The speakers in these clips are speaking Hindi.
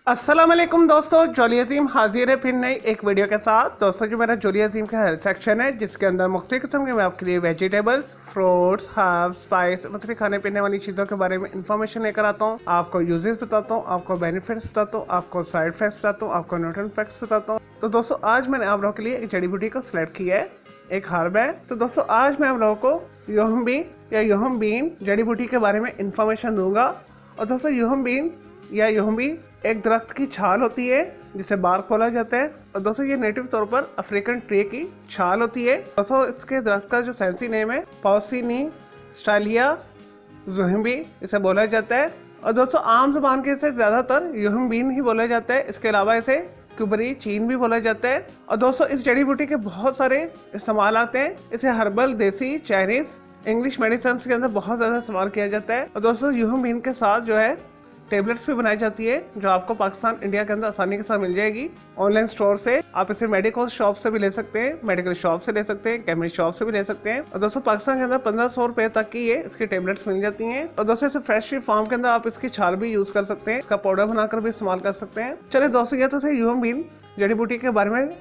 अस्सलाम वालेकुम दोस्तों, जोली अजीम हाजिर है फिर नई एक वीडियो के साथ। दोस्तों जो मेरा जोली अजीम का हेल्थ सेक्शन है जिसके अंदर मुख्तलिफ किस्म के मैं आपके लिए वेजिटेबल्स, फ्रूट्स, हर्ब्स, स्पाइस, मुख्तलिफ खाने पीने वाली चीज़ों के बारे में इंफॉर्मेशन लेकर आता हूँ। आपको यूजेस बताता हूँ, आपको बेनिफिट्स बताता हूँ, आपको साइड इफेक्ट्स बताता हूँ, आपको न्यूट्रिएंट फैक्ट्स बताता हूँ। तो दोस्तों आज मैंने आप लोगों के लिए एक जड़ी बूटी को सिलेक्ट किया है, एक हर्ब है। तो दोस्तों आज मैं आप लोगों को योहम्बी या योहम बीन जड़ी बूटी के बारे में इंफॉर्मेशन दूंगा। और दोस्तों योहम बीन या योहम्बी एक दरख्त की छाल होती है जिसे बार्क बोला जाता है। और दोस्तों ये नेटिव तौर पर अफ्रीकन ट्री की छाल होती है। दोस्तों इसके दरख्त का जो साइंसी नेम है पॉसिनी स्टाइलिया जोहम्बी इसे बोला जाता है। और दोस्तों आम जुबान के इसे ज्यादातर योहम्बीन ही बोला जाता है। इसके अलावा इसे क्यूबरी चीन भी बोला जाता है। और दोस्तों इस जड़ी बूटी के बहुत सारे इस्तेमाल आते हैं। इसे हर्बल, देसी, चाइनीज, इंग्लिश मेडिसिन के अंदर बहुत ज्यादा इस्तेमाल किया जाता है। और दोस्तों योहम्बीन के साथ जो है टेबलेट्स भी बनाई जाती है जो आपको पाकिस्तान, इंडिया के अंदर आसानी के साथ मिल जाएगी ऑनलाइन स्टोर से। आप इसे मेडिकल शॉप से भी ले सकते हैं, मेडिकल शॉप से ले सकते हैं, केमिस्ट शॉप से भी ले सकते हैं। और दोस्तों पाकिस्तान के अंदर 1500 रुपए तक की ये इसकी टेबलेट्स मिल जाती हैं। और दोस्तों इसे फ्रेश फॉर्म के अंदर आप इसकी छाल भी यूज कर सकते हैं, इसका पाउडर बनाकर भी इस्तेमाल कर सकते हैं। चलिए दोस्तों ये तो थे योहम्बीन जड़ी बूटी के बारे में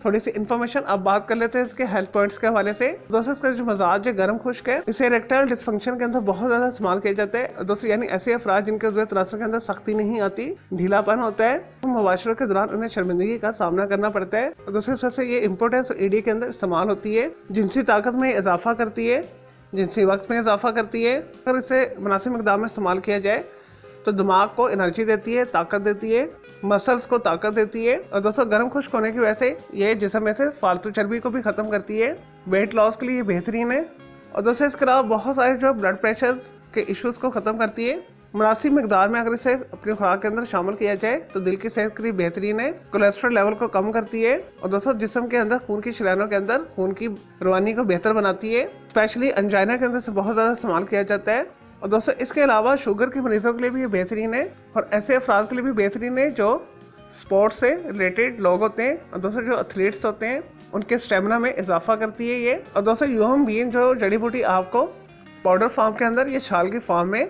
थोड़ी सी इन्फॉर्मेशन। अब बात कर लेते हैं इसके हेल्थ पॉइंट्स के हवाले से। दोस्तों इसका जो मजाज है गर्म खुश्क है। इसे इरेक्टाइल डिसफंक्शन के अंदर बहुत ज्यादा इस्तेमाल किया जाता है। दोस्तों यानी ऐसे अफराद जिनके ज़रूरत तनासुर के अंदर सख्ती नहीं आती, ढीलापन होता है, मुबाशरत के दौरान उन्हें शर्मिंदगी का सामना करना पड़ता है। और दूसरी तरफ से ये इम्पोर्टेंस और ईडी के अंदर इस्तेमाल होती है, जिनसी ताकत में इजाफा करती है, जिनसी वक्त में इजाफा करती है। अगर इसे मुनासिब मकदार में इस्तेमाल किया जाए तो दिमाग को एनर्जी देती है, ताकत देती है, मसल्स को ताकत देती है। और दोस्तों गर्म खुश्क होने की वजह से ये जिस्म में से फालतू चर्बी को भी खत्म करती है। वेट लॉस के लिए ये बेहतरीन है। और दोस्तों इसके अलावा बहुत सारे जो ब्लड प्रेशर के इश्यूज को खत्म करती है। मुनासिब मिकदार में अगर इसे अपनी खुराक के अंदर शामिल किया जाए तो दिल की सेहत के लिए बेहतरीन है। कोलेस्ट्रॉल लेवल को कम करती है। और दोस्तों जिस्म के अंदर खून की शरीयानों के अंदर खून की रवानी को बेहतर बनाती है। स्पेशली अंजाइना के अंदर से बहुत ज्यादा इस्तेमाल किया जाता है। और दोस्तों इसके अलावा शुगर के मरीजों के लिए भी ये बेहतरीन है और ऐसे अफराद के लिए भी बेहतरीन है जो स्पोर्ट्स से रिलेटेड लोग होते हैं। और दोस्तों जो एथलीट्स होते हैं उनके स्टेमिना में इजाफा करती है ये। और दोस्तों योहम्बीन जो जड़ी बूटी आपको पाउडर फॉर्म के अंदर, ये छाल की फॉर्म में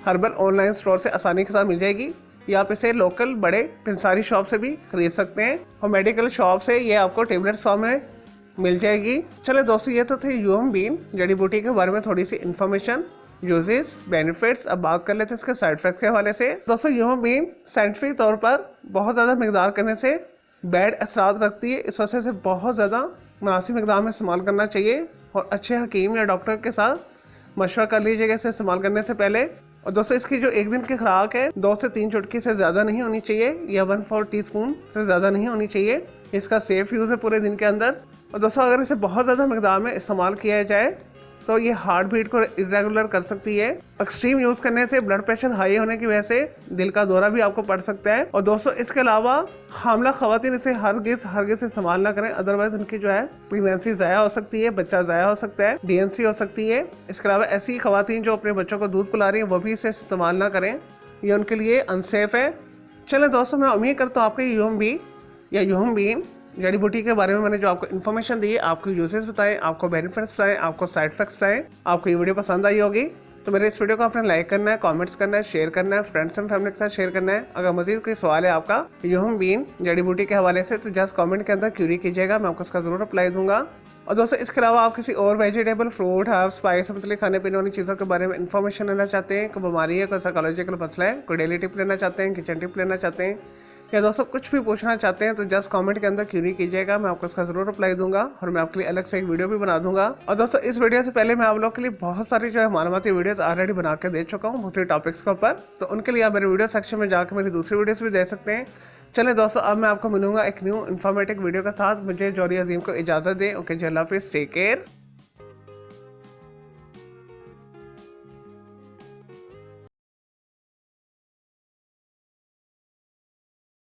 हर्बल ऑनलाइन स्टोर से आसानी के साथ मिल जाएगी, या आप इसे लोकल बड़े पिंसारी शॉप से भी खरीद सकते हैं और मेडिकल शॉप से ये आपको टेबलेट फॉर्म में मिल जाएगी। चले दोस्तों ये तो थे योहम्बीन जड़ी बूटी के बारे में थोड़ी सी इन्फॉर्मेशन, यूजेस, बेनिफिट्स। अब बात कर लेते हैं इसके साइड इफेक्ट्स के हवाले से। दोस्तों योहम्बीन साइंटिफिक तौर पर बहुत ज़्यादा मिकदार करने से बैड असरात रखती है। इस वजह से बहुत ज़्यादा मुनासिब मिकदार में इस्तेमाल करना चाहिए और अच्छे हकीम या डॉक्टर के साथ मशवरा कर लीजिएगा इसे इस्तेमाल करने से पहले। और दोस्तों इसकी जो एक दिन की खुराक है 2 से 3 चुटकी से ज़्यादा नहीं होनी चाहिए, या 1/4 टीस्पून से ज़्यादा नहीं होनी चाहिए। इसका सेफ यूज़ है पूरे दिन के अंदर। और दोस्तों अगर इसे बहुत ज़्यादा मिकदार में इस्तेमाल किया जाए तो ये हार्ट बीट को इरेगुलर कर सकती है। एक्सट्रीम यूज करने से ब्लड प्रेशर हाई होने की वजह से दिल का दौरा भी आपको पड़ सकता है। और दोस्तों इसके अलावा हामला खवातीन इसे हरगिज इस्तेमाल ना करें, अदरवाइज उनकी जो है प्रेगनेंसी ज़ाया हो सकती है, बच्चा ज़ाया हो सकता है, डीएनसी हो सकती है। इसके अलावा ऐसी खवातीन जो अपने बच्चों को दूध पिला रही हैं वो भी इसे इस्तेमाल ना करें, ये उनके लिए अनसेफ है। चलें दोस्तों मैं उम्मीद करता हूँ आपके योहम्बीन जड़ी बूटी के बारे में मैंने जो आपको इन्फॉर्मेशन दी है, आपको यूजेस बताएं, आपको बेनिफिट्स बताएं, आपको साइड इफेक्ट्स बताएं, आपको ये वीडियो पसंद आई होगी। तो मेरे इस वीडियो को आपने लाइक करना है, कमेंट्स करना है, शेयर करना है, फ्रेंड्स एंड फैमिली के साथ शेयर करना है। अगर मजीद कोई सवाल है आपका योहम्बीन जड़ी बूटी के हवाले से तो जस्ट कमेंट के अंदर क्यूरी कीजिएगा, मैं आपको उसका जरूर रिप्लाई दूंगा। और दोस्तों इसके अलावा आप किसी और वेजिटेबल, फ्रूट, हर्ब, स्पाइस, मतलब खाने पीने वाली चीज़ों के बारे में इन्फॉर्मेशन लेना चाहते हैं, कोई बीमारी है, कोई साइकोलॉजिकल मसला है, कोई डेली टिप लेना चाहते हैं, किचन टिप लेना चाहते हैं, या दोस्तों कुछ भी पूछना चाहते हैं तो जस्ट कमेंट के अंदर क्यूरी कीजिएगा, मैं आपको इसका जरूर रिप्लाई दूंगा और मैं आपके लिए अलग से एक वीडियो भी बना दूंगा। और दोस्तों इस वीडियो से पहले मैं आप लोग के लिए बहुत सारी जो है मालूमाती वीडियोस ऑलरेडी बना के दे चुका हूँ मुख्तलिफ टॉपिक्स के ऊपर, तो उनके लिए आप मेरे वीडियो सेक्शन में जाकर मेरी दूसरी वीडियोस भी देख सकते हैं। चले दोस्तों अब मैं आपको मिलूंगा एक न्यू इन्फॉर्मेटिव वीडियो के साथ। मुझे जोली अजीम को इजाज़त दें। ओके, अल्लाह हाफिज़, टेक केयर।